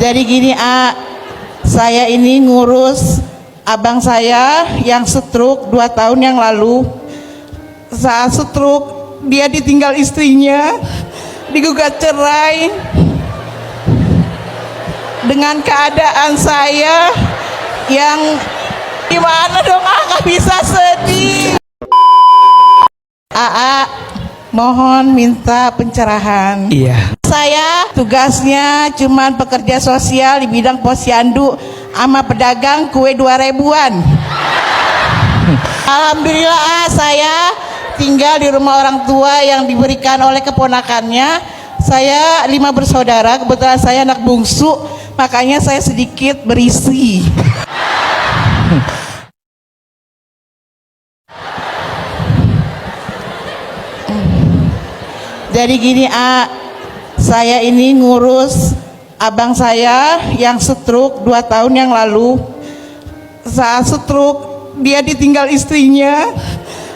Jadi gini, saya ini ngurus abang saya yang stroke 2 tahun yang lalu. Saat stroke dia ditinggal istrinya, digugat cerai. Dengan keadaan saya yang gimana dong, nggak bisa sedih. Mohon minta pencerahan. Iya. Saya tugasnya cuman pekerja sosial di bidang posyandu sama pedagang kue 2000-an. Alhamdulillah saya tinggal di rumah orang tua yang diberikan oleh keponakannya. Saya 5 bersaudara, kebetulan saya anak bungsu, makanya saya sedikit berisi. Jadi gini, saya ini ngurus abang saya yang stroke 2 tahun yang lalu. Saat stroke dia ditinggal istrinya,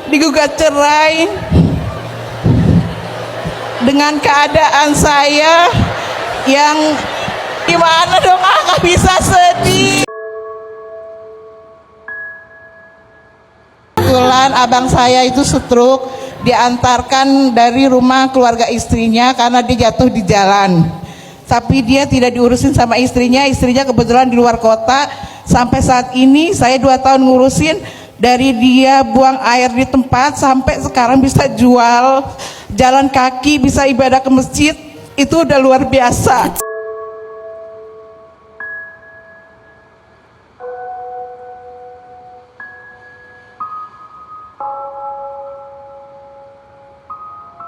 digugat cerai. Dengan keadaan saya yang gimana dong, nggak bisa sedih. Kebetulan abang saya itu stroke, diantarkan dari rumah keluarga istrinya karena dia jatuh di jalan. Tapi dia tidak diurusin sama istrinya kebetulan di luar kota. Sampai saat ini saya 2 tahun ngurusin, dari dia buang air di tempat sampai sekarang bisa jual, jalan kaki, bisa ibadah ke masjid. Itu udah luar biasa.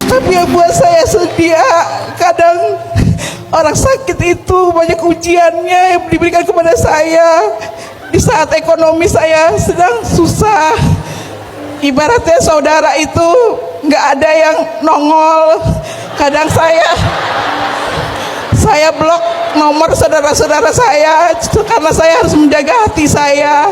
Tapi yang buat saya sedih, kadang orang sakit itu banyak ujiannya yang diberikan kepada saya di saat ekonomi saya sedang susah. Ibaratnya saudara itu nggak ada yang nongol. Kadang saya blok nomor saudara-saudara saya karena saya harus menjaga hati saya.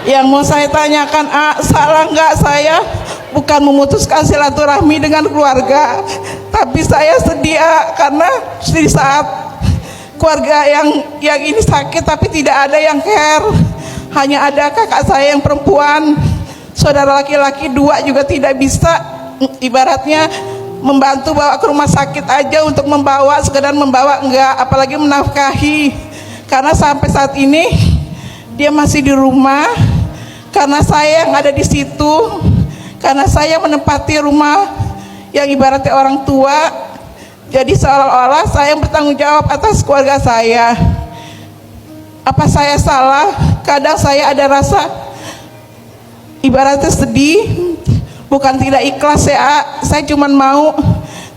Yang mau saya tanyakan, salah nggak saya bukan memutuskan silaturahmi dengan keluarga, tapi saya sedih karena di saat keluarga yang ini sakit tapi tidak ada yang care. Hanya ada kakak saya yang perempuan, saudara laki-laki 2 juga tidak bisa, ibaratnya membantu bawa ke rumah sakit aja, untuk membawa, sekedar membawa enggak, apalagi menafkahi. Karena sampai saat ini dia masih di rumah karena saya yang ada di situ, karena saya menempati rumah yang ibaratnya orang tua. Jadi seolah-olah saya yang bertanggung jawab atas keluarga saya. Apa saya salah? Kadang saya ada rasa ibaratnya sedih, bukan tidak ikhlas ya. Saya cuma mau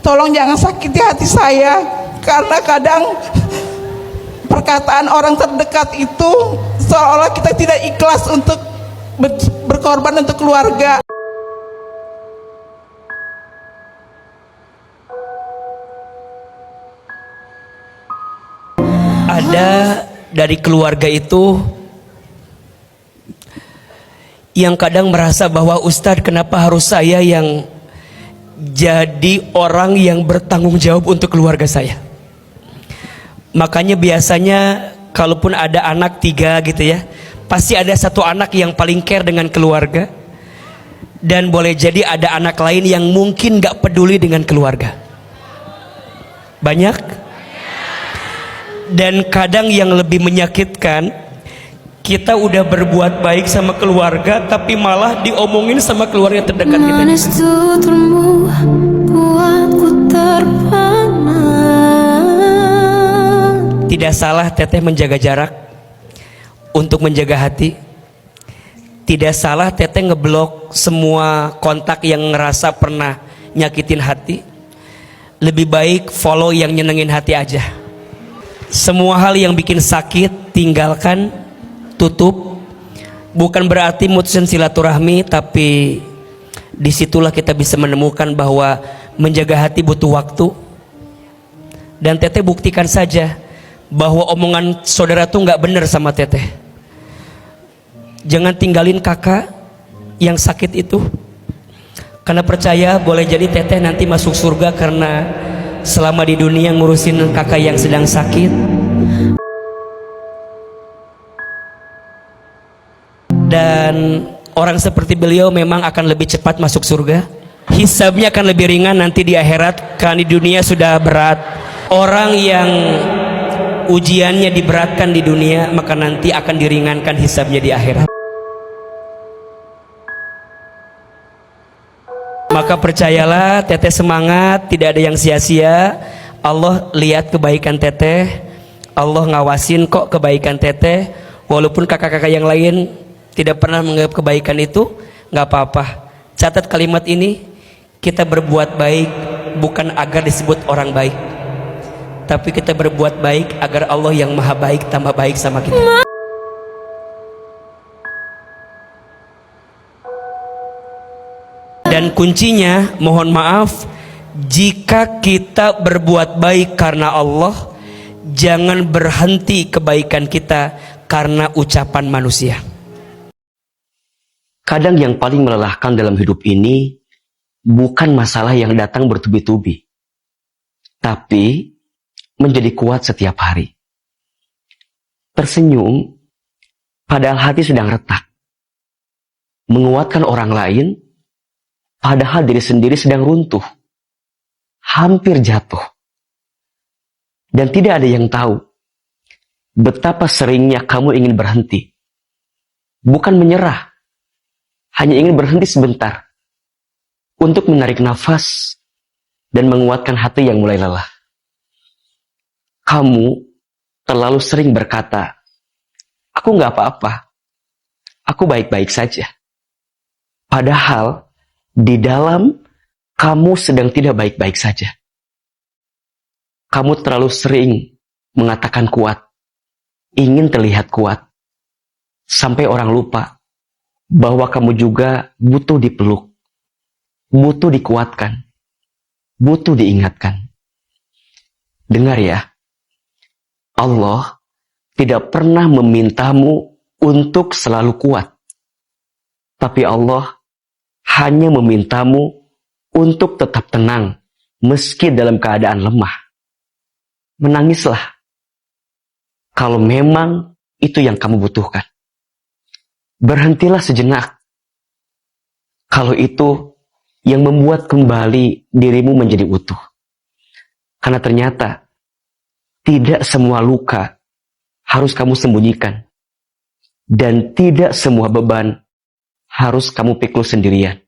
tolong jangan sakiti hati saya, karena kadang perkataan orang terdekat itu seolah kita tidak ikhlas untuk berkorban untuk keluarga. Ada dari keluarga itu yang kadang merasa bahwa Ustadz, kenapa harus saya yang jadi orang yang bertanggung jawab untuk keluarga saya? Makanya biasanya kalaupun ada anak 3 gitu ya, pasti ada 1 anak yang paling care dengan keluarga, dan boleh jadi ada anak lain yang mungkin gak peduli dengan keluarga. Banyak. Dan kadang yang lebih menyakitkan, kita udah berbuat baik sama keluarga tapi malah diomongin sama keluarga terdekat kita. Tidak salah teteh menjaga jarak untuk menjaga hati. Tidak salah teteh ngeblok semua kontak yang ngerasa pernah nyakitin hati. Lebih baik follow yang nyenengin hati aja. Semua hal yang bikin sakit tinggalkan, tutup. Bukan berarti mutusin silaturahmi, tapi disitulah kita bisa menemukan bahwa menjaga hati butuh waktu. Dan teteh buktikan saja bahwa omongan saudara tuh nggak benar sama teteh. Jangan tinggalin kakak yang sakit itu, karena percaya boleh jadi teteh nanti masuk surga karena selama di dunia ngurusin kakak yang sedang sakit. Dan orang seperti beliau memang akan lebih cepat masuk surga. Hisabnya akan lebih ringan nanti di akhirat, karena di dunia sudah berat. Orang yang ujiannya diberatkan di dunia, maka nanti akan diringankan hisabnya di akhirat. Maka percayalah, teteh semangat, tidak ada yang sia-sia. Allah lihat kebaikan teteh, Allah ngawasin kok kebaikan teteh. Walaupun kakak-kakak yang lain tidak pernah menganggap kebaikan itu, nggak apa-apa. Catat kalimat ini, kita berbuat baik bukan agar disebut orang baik, tapi kita berbuat baik agar Allah yang maha baik tambah baik sama kita. Dan kuncinya, mohon maaf, jika kita berbuat baik karena Allah, jangan berhenti kebaikan kita karena ucapan manusia. Kadang yang paling melelahkan dalam hidup ini bukan masalah yang datang bertubi-tubi, tapi menjadi kuat setiap hari. Tersenyum padahal hati sedang retak, menguatkan orang lain padahal diri sendiri sedang runtuh, hampir jatuh. Dan tidak ada yang tahu betapa seringnya kamu ingin berhenti. Bukan menyerah, hanya ingin berhenti sebentar untuk menarik nafas dan menguatkan hati yang mulai lelah. Kamu terlalu sering berkata, aku gak apa-apa, aku baik-baik saja. Padahal di dalam kamu sedang tidak baik-baik saja. Kamu terlalu sering mengatakan kuat, ingin terlihat kuat, sampai orang lupa bahwa kamu juga butuh dipeluk, butuh dikuatkan, butuh diingatkan. Dengar ya, Allah tidak pernah memintamu untuk selalu kuat, tapi Allah hanya memintamu untuk tetap tenang meski dalam keadaan lemah. Menangislah kalau memang itu yang kamu butuhkan. Berhentilah sejenak kalau itu yang membuat kembali dirimu menjadi utuh. Karena ternyata tidak semua luka harus kamu sembunyikan, dan tidak semua beban harus kamu pikul sendirian.